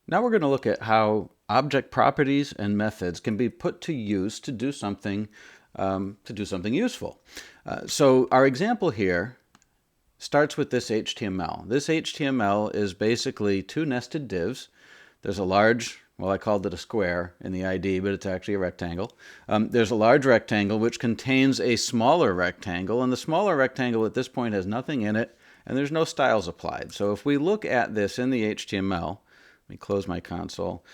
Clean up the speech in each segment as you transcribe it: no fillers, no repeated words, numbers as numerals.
Now we're going to look at how object properties and methods can be put to use to do something useful. So our example here starts with this HTML. This HTML is basically two nested divs. There's a large, well, I called it a square in the ID, but it's actually a rectangle. There's a large rectangle which contains a smaller rectangle, and the smaller rectangle at this point has nothing in it, and there's no styles applied. So if we look at this in the HTML, let me close my console.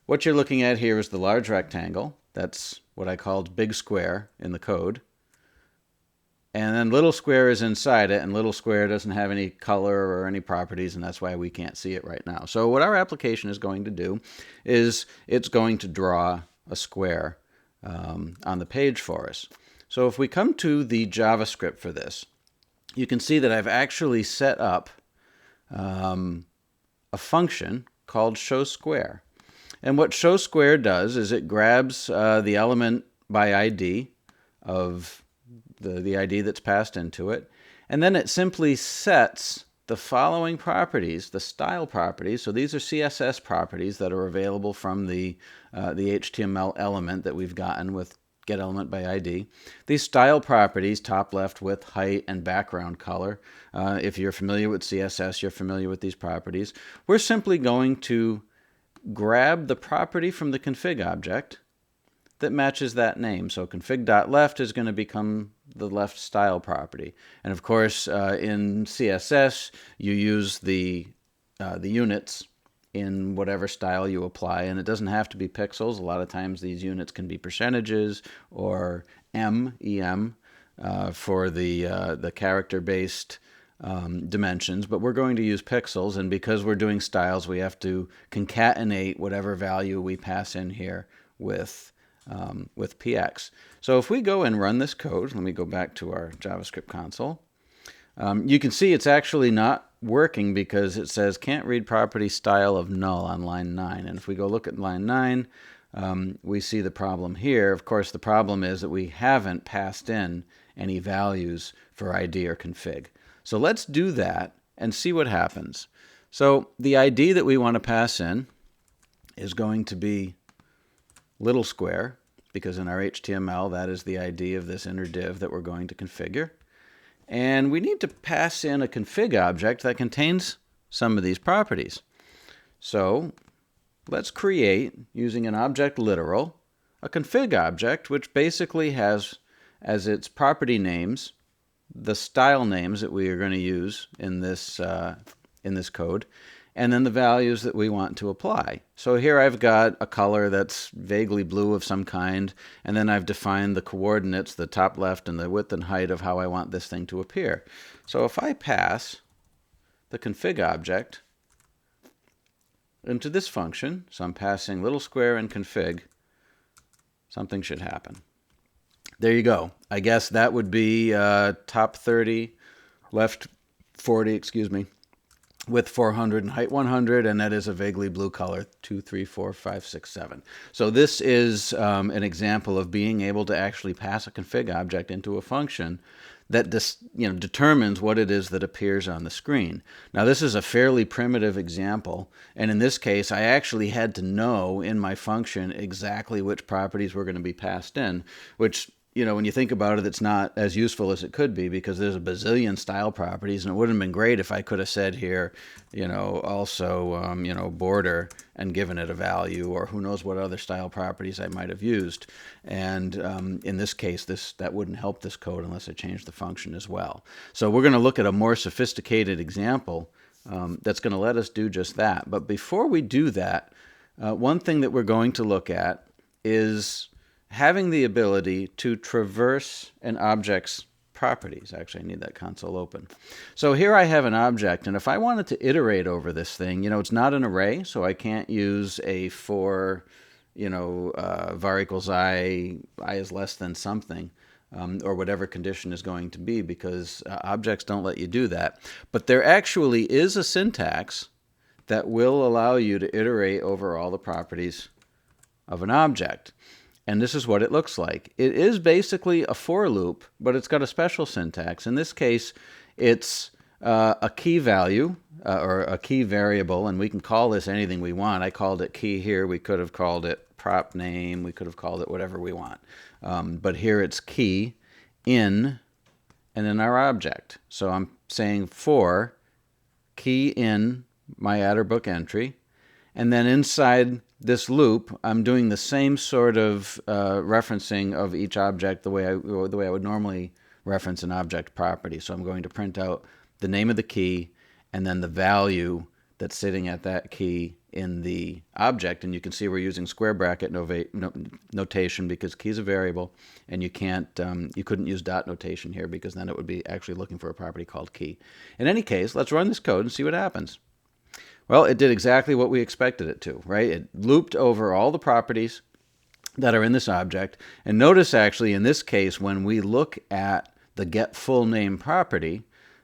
What you're looking at here is the large rectangle. That's what I called big square in the code. And then little square is inside it, and little square doesn't have any color or any properties, and that's why we can't see it right now. So what our application is going to do is it's going to draw a square on the page for us. So if we come to the JavaScript for this, you can see that I've actually set up a function called showSquare. And what showSquare does is it grabs the element by ID of the ID that's passed into it, and then it simply sets the following properties, the style properties. So these are CSS properties that are available from the HTML element that we've gotten with getElementById. These style properties, top left, width, height, and background color. If you're familiar with CSS, you're familiar with these properties. We're simply going to grab the property from the config object that matches that name. So config.left is going to become the left style property. And of course, in CSS, you use the units in whatever style you apply, and it doesn't have to be pixels. A lot of times these units can be percentages or EM for the character-based dimensions, but we're going to use pixels, and because we're doing styles, we have to concatenate whatever value we pass in here with px. So if we go and run this code, let me go back to our JavaScript console. You can see it's actually not working because it says can't read property style of null on line 9. And if we go look at line 9, we see the problem here. Of course, the problem is that we haven't passed in any values for ID or config. So let's do that and see what happens. So the ID that we want to pass in is going to be little square, because in our HTML, that is the ID of this inner div that we're going to configure. And we need to pass in a config object that contains some of these properties. So let's create, using an object literal, a config object which basically has as its property names the style names that we are going to use in this code, and then the values that we want to apply. So here I've got a color that's vaguely blue of some kind, and then I've defined the coordinates, the top left and the width and height of how I want this thing to appear. So if I pass the config object into this function, so I'm passing little square and config, something should happen. There you go. I guess that would be top 30, left 40, excuse me, width 400 and height 100, and that is a vaguely blue color, 2, 3, 4, 5, 6, 7. So this is an example of being able to actually pass a config object into a function that determines what it is that appears on the screen. Now this is a fairly primitive example, and in this case I actually had to know in my function exactly which properties were going to be passed in, which, when you think about it, it's not as useful as it could be because there's a bazillion style properties, and it would have been great if I could have said here, also, border and given it a value, or who knows what other style properties I might have used. And in this case, that wouldn't help this code unless I changed the function as well. So we're going to look at a more sophisticated example that's going to let us do just that. But before we do that, one thing that we're going to look at is having the ability to traverse an object's properties. Actually, I need that console open. So here I have an object, and if I wanted to iterate over this thing, it's not an array, so I can't use a for, var equals I is less than something, or whatever condition is going to be, because objects don't let you do that. But there actually is a syntax that will allow you to iterate over all the properties of an object. And this is what it looks like. It is basically a for loop, but it's got a special syntax. In this case, it's a key value or a key variable, and we can call this anything we want. I called it key here. We could have called it prop name. We could have called it whatever we want. But here it's key in and in our object. So I'm saying for key in my Adderbook entry, and then inside this loop, I'm doing the same sort of referencing of each object the way I would normally reference an object property. So I'm going to print out the name of the key and then the value that's sitting at that key in the object. And you can see we're using square bracket notation because key is a variable, and you couldn't use dot notation here because then it would be actually looking for a property called key. In any case, let's run this code and see what happens. Well, it did exactly what we expected it to, right? It looped over all the properties that are in this object. And notice actually in this case, when we look at the getFullName property,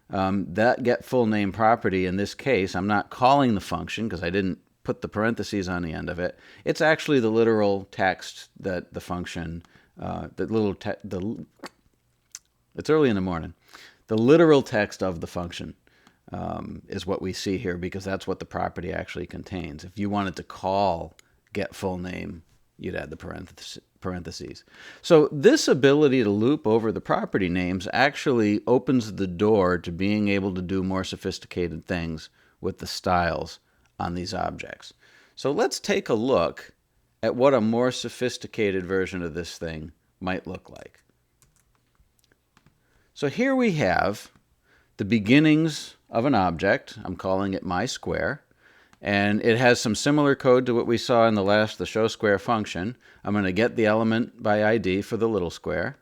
that getFullName property in this case, I'm not calling the function because I didn't put the parentheses on the end of it. It's actually the literal text that the function, it's early in the morning. The literal text of the function is what we see here because that's what the property actually contains. If you wanted to call getFullName, you'd add the parentheses. So this ability to loop over the property names actually opens the door to being able to do more sophisticated things with the styles on these objects. So let's take a look at what a more sophisticated version of this thing might look like. So here we have the beginnings of an object. I'm calling it my square. And it has some similar code to what we saw in the showSquare function. I'm going to get the element by ID for the little square.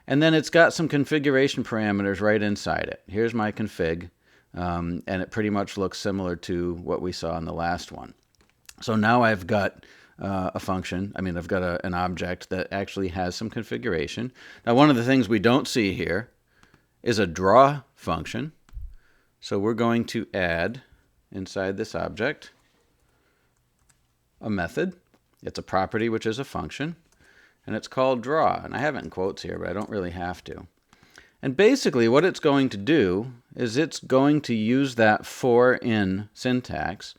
And then it's got some configuration parameters right inside it. Here's my config. And it pretty much looks similar to what we saw in the last one. So now I've got a function. I've got an object that actually has some configuration. Now, one of the things we don't see here is a draw function. So we're going to add inside this object a method. It's a property which is a function, and it's called draw. And I have it in quotes here, but I don't really have to. And basically what it's going to do is it's going to use that for in syntax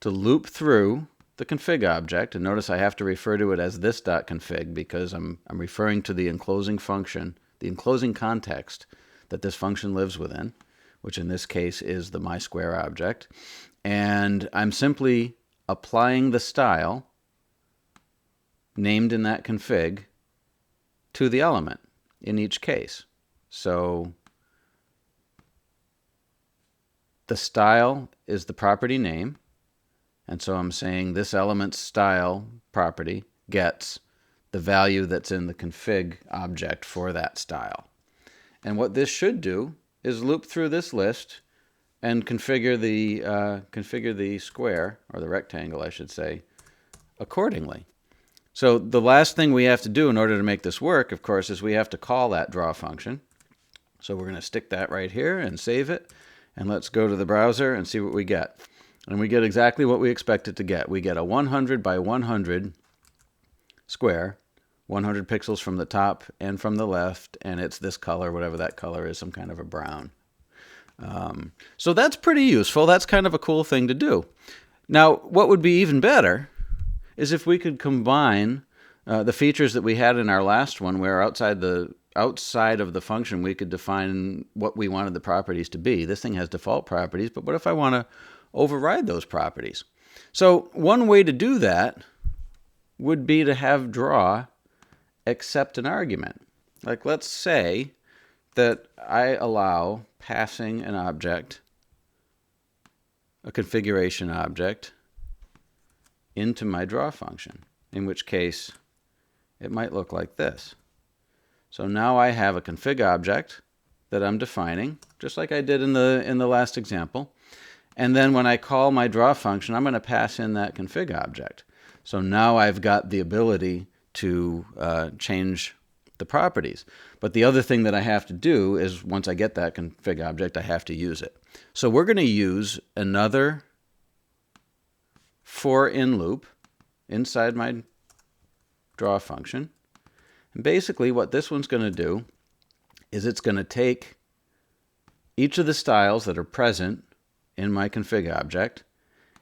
to loop through the config object. And notice I have to refer to it as this.config because I'm referring to the enclosing function, the enclosing context that this function lives within, which in this case is the mySquare object. And I'm simply applying the style named in that config to the element in each case. So the style is the property name, and so I'm saying this element's style property gets the value that's in the config object for that style. And what this should do is loop through this list and configure the square, or the rectangle, I should say, accordingly. So the last thing we have to do in order to make this work, of course, is we have to call that draw function. So we're going to stick that right here and save it. And let's go to the browser and see what we get. And we get exactly what we expected to get. We get a 100 by 100 square, 100 pixels from the top and from the left, and it's this color, whatever that color is, some kind of a brown. So that's pretty useful. That's kind of a cool thing to do. Now, what would be even better is if we could combine the features that we had in our last one, where outside of the function we could define what we wanted the properties to be. This thing has default properties, but what if I want to override those properties? So one way to do that would be to have draw accept an argument. Like, let's say that I allow passing an object, a configuration object, into my draw function, in which case it might look like this. So now I have a config object that I'm defining, just like I did in the last example. And then when I call my draw function, I'm going to pass in that config object. So now I've got the ability to change the properties. But the other thing that I have to do is, once I get that config object, I have to use it. So we're going to use another for in loop inside my draw function. And basically what this one's going to do is it's going to take each of the styles that are present in my config object,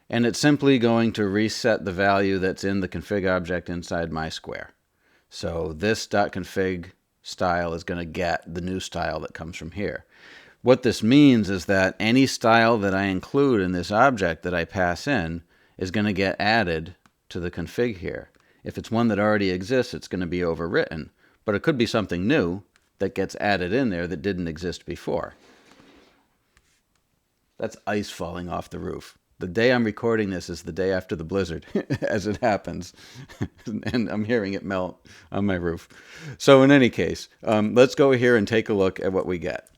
and it's simply going to reset the value that's in the config object inside my square. So this .config style is going to get the new style that comes from here. What this means is that any style that I include in this object that I pass in is going to get added to the config here. If it's one that already exists, it's going to be overwritten, but it could be something new that gets added in there that didn't exist before. That's ice falling off the roof. The day I'm recording this is the day after the blizzard, as it happens, and I'm hearing it melt on my roof. So in any case, let's go here and take a look at what we get.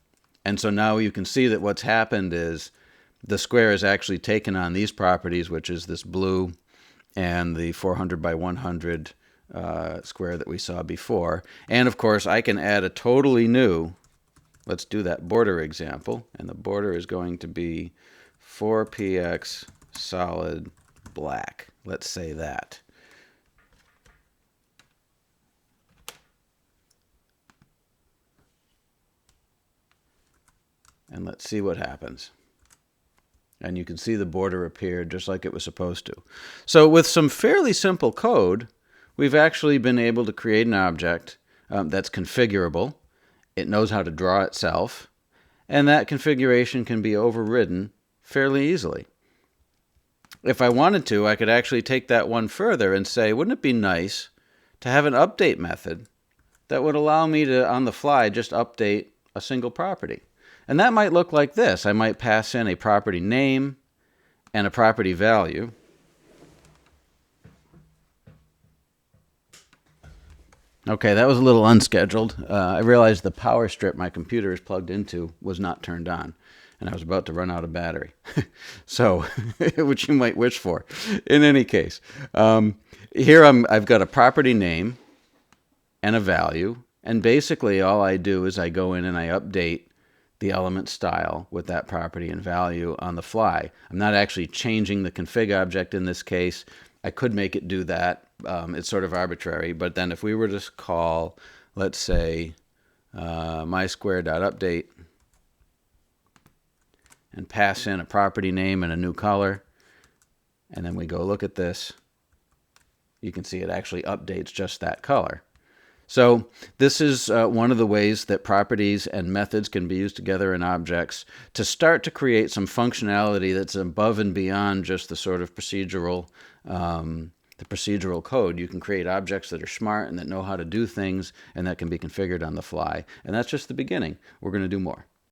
And so now you can see that what's happened is the square has actually taken on these properties, which is this blue and the 400 by 100 square that we saw before. And of course, I can add a totally new, let's do that border example, and the border is going to be 4px solid black. Let's say that. And let's see what happens. And you can see the border appeared just like it was supposed to. So with some fairly simple code, we've actually been able to create an object that's configurable. It knows how to draw itself, and that configuration can be overridden fairly easily. If I wanted to, I could actually take that one further and say, wouldn't it be nice to have an update method that would allow me to, on the fly, just update a single property? And that might look like this. I might pass in a property name and a property value. Okay, that was a little unscheduled. I realized the power strip my computer is plugged into was not turned on, and I was about to run out of battery. So, which you might wish for. In any case, here I've got a property name and a value, and basically all I do is I go in and I update the element style with that property and value on the fly. I'm not actually changing the config object in this case. I could make it do that. It's sort of arbitrary, but then if we were to call, let's say, mysquare.update and pass in a property name and a new color, and then we go look at this, you can see it actually updates just that color. So this is one of the ways that properties and methods can be used together in objects to start to create some functionality that's above and beyond just the sort of procedural code. You can create objects that are smart and that know how to do things and that can be configured on the fly. And that's just the beginning. We're going to do more.